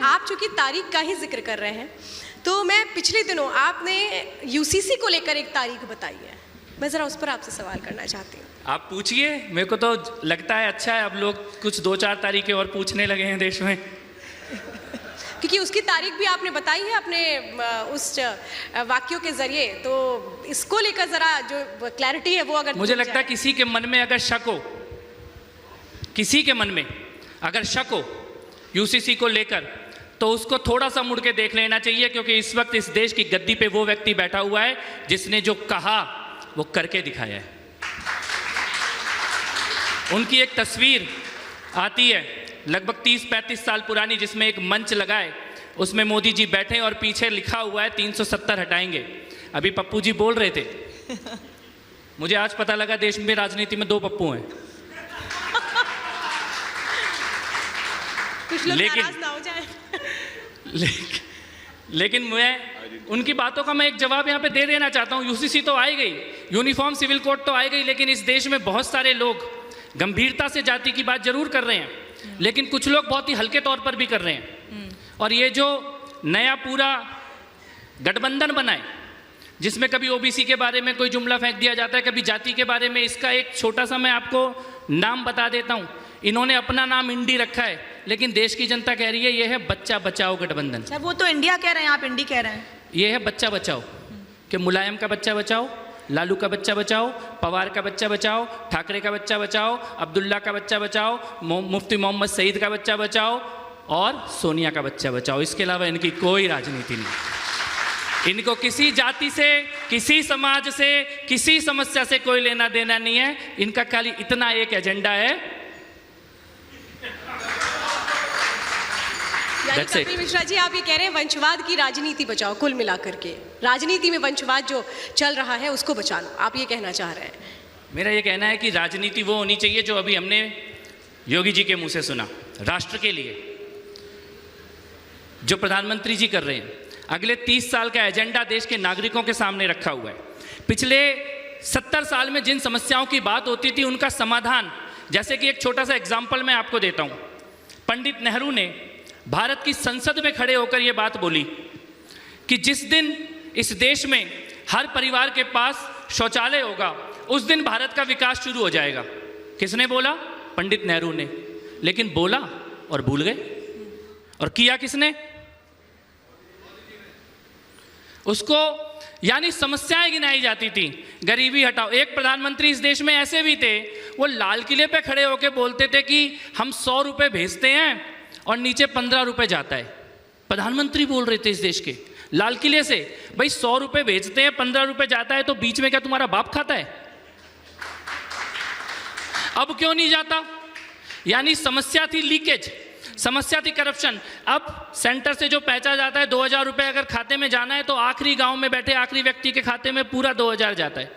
आप चूंकि तारीख का ही जिक्र कर रहे हैं, तो मैं पिछले दिनों आपने यूसीसी को लेकर एक तारीख बताई है, मैं ज़रा उस पर आपसे सवाल करना चाहती हूँ। आप पूछिए, मेरे को तो लगता है अच्छा है अब लोग कुछ 2-4 तारीखें और पूछने लगे हैं देश में। क्योंकि उसकी तारीख भी आपने बताई है अपने उस वाक्यों के जरिए, तो इसको लेकर ज़रा जो क्लैरिटी है वो अगर मुझे लगता है किसी के मन में अगर शक हो, किसी के मन में अगर शक हो यूसीसी को लेकर, तो उसको थोड़ा सा मुड़ के देख लेना चाहिए, क्योंकि इस वक्त इस देश की गद्दी पे वो व्यक्ति बैठा हुआ है जिसने जो कहा वो करके दिखाया है। उनकी एक तस्वीर आती है लगभग 30-35 साल पुरानी, जिसमें एक मंच लगा है, उसमें मोदी जी बैठे और पीछे लिखा हुआ है 370 हटाएंगे। अभी पप्पू जी बोल रहे थे, मुझे आज पता लगा देश में राजनीति में 2 पप्पू हैं। कुछ लोग नाराज ना हो जाए। लेकिन मैं उनकी बातों का मैं एक जवाब यहाँ पे दे देना चाहता हूँ। यूसीसी तो आई गई, यूनिफॉर्म सिविल कोड तो आई गई, लेकिन इस देश में बहुत सारे लोग गंभीरता से जाति की बात जरूर कर रहे हैं, लेकिन कुछ लोग बहुत ही हल्के तौर पर भी कर रहे हैं। और ये जो नया पूरा गठबंधन बना है, जिसमें कभी ओबीसी के बारे में कोई जुमला फेंक दिया जाता है, कभी जाति के बारे में, इसका एक छोटा सा मैं आपको नाम बता देता हूँ। इन्होंने अपना नाम इंडी रखा है, लेकिन देश की जनता कह रही है ये है बच्चा बचाओ गठबंधन। सर वो तो इंडिया कह रहे हैं, आप इंडी कह रहे हैं। ये है बच्चा बचाओ, कि मुलायम का बच्चा बचाओ, लालू का बच्चा बचाओ, पवार का बच्चा बचाओ, ठाकरे का बच्चा बचाओ, अब्दुल्ला का बच्चा बचाओ, मुफ्ती मोहम्मद सईद का बच्चा बचाओ और सोनिया का बच्चा बचाओ। इसके अलावा इनकी कोई राजनीति नहीं। इनको किसी जाति से, किसी समाज से, किसी समस्या से कोई लेना देना नहीं है। इनका खाली इतना एक एजेंडा है। कपिल मिश्रा जी, आप ये कह रहे हैं वंशवाद की राजनीति बचाओ, कुल मिलाकर के राजनीति में वंशवाद जो चल रहा है उसको बचा लो, आप ये कहना चाह रहे हैं? मेरा ये कहना है कि राजनीति वो होनी चाहिए जो अभी हमने योगी जी के मुंह से सुना, राष्ट्र के लिए जो प्रधानमंत्री जी कर रहे हैं। अगले 30 साल का एजेंडा देश के नागरिकों के सामने रखा हुआ है। पिछले 70 साल में जिन समस्याओं की बात होती थी उनका समाधान, जैसे कि एक छोटा सा एग्जाम्पल मैं आपको देता हूँ। पंडित नेहरू ने भारत की संसद में खड़े होकर यह बात बोली कि जिस दिन इस देश में हर परिवार के पास शौचालय होगा, उस दिन भारत का विकास शुरू हो जाएगा। किसने बोला? पंडित नेहरू ने। लेकिन बोला और भूल गए, और किया किसने? उसको यानी समस्याएं गिनाई जाती थी, गरीबी हटाओ। एक प्रधानमंत्री इस देश में ऐसे भी थे, वो लाल किले पे खड़े होकर बोलते थे कि हम 100 रुपये भेजते हैं और नीचे 15 रुपये जाता है। प्रधानमंत्री बोल रहे थे इस देश के लाल किले से, भाई 100 रुपये भेजते हैं, 15 रुपये जाता है, तो बीच में क्या तुम्हारा बाप खाता है? अब क्यों नहीं जाता? यानी समस्या थी लीकेज, समस्या थी करप्शन। अब सेंटर से जो पैसा जाता है 2000 रुपये अगर खाते में जाना है, तो आखिरी गांव में बैठे आखिरी व्यक्ति के खाते में पूरा 2000 जाता है।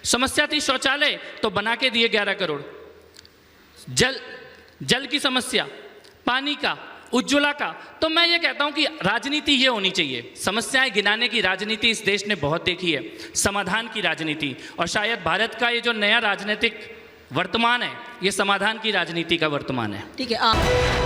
समस्या थी शौचालय, तो बना के दिए 11 करोड़। जल की समस्या, पानी का, उज्ज्वला का। तो मैं ये कहता हूं कि राजनीति ये होनी चाहिए, समस्याएं गिनाने की राजनीति इस देश ने बहुत देखी है, समाधान की राजनीति। और शायद भारत का ये जो नया राजनीतिक वर्तमान है, ये समाधान की राजनीति का वर्तमान है। ठीक है।